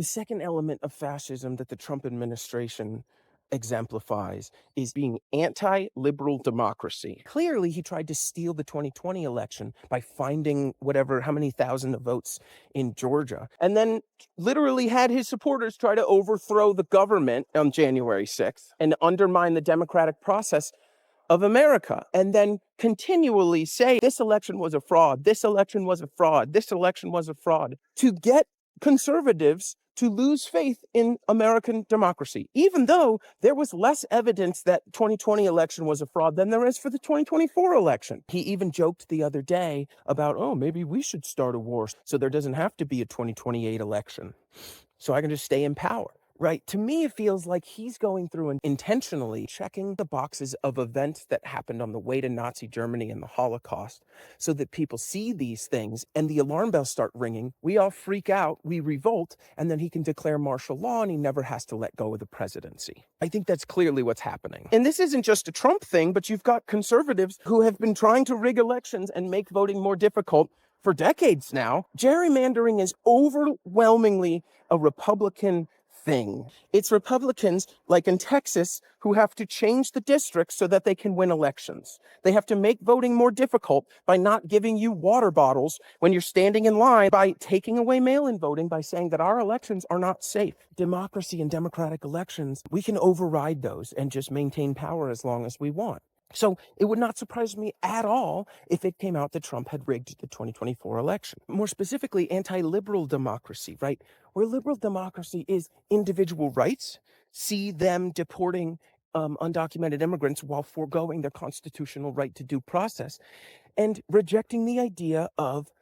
The second element of fascism that the Trump administration exemplifies is being anti-liberal democracy. Clearly, he tried to steal the 2020 election by finding how many thousand of votes in Georgia, and then literally had his supporters try to overthrow the government on January 6th and undermine the democratic process of America, and then continually say this election was a fraud, this election was a fraud, this election was a fraud, to get conservatives to lose faith in American democracy, even though there was less evidence that 2020 election was a fraud than there is for the 2024 election. He even joked the other day about, oh, maybe we should start a war so there doesn't have to be a 2028 election, so I can just stay in power. Right. To me, it feels like he's going through and intentionally checking the boxes of events that happened on the way to Nazi Germany and the Holocaust so that people see these things and the alarm bells start ringing. We all freak out, we revolt, and then he can declare martial law and he never has to let go of the presidency. I think that's clearly what's happening. And this isn't just a Trump thing, but you've got conservatives who have been trying to rig elections and make voting more difficult for decades now. Gerrymandering is overwhelmingly a Republican thing. It's Republicans, like in Texas, who have to change the districts so that they can win elections. They have to make voting more difficult by not giving you water bottles when you're standing in line, by taking away mail-in voting, by saying that our elections are not safe. Democracy and democratic elections, we can override those and just maintain power as long as we want. So it would not surprise me at all if it came out that Trump had rigged the 2024 election. More specifically, anti-liberal democracy, right? Where liberal democracy is individual rights, see them deporting undocumented immigrants while foregoing their constitutional right to due process, and rejecting the idea of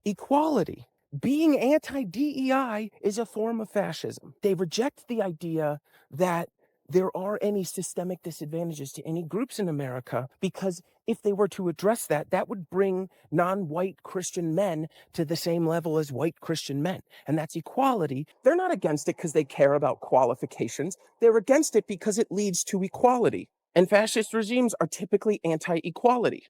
equality. Being anti-DEI is a form of fascism. They reject the idea that there are any systemic disadvantages to any groups in America, because if they were to address that, that would bring non-white Christian men to the same level as white Christian men. And that's equality. They're not against it because they care about qualifications. They're against it because it leads to equality. And fascist regimes are typically anti-equality.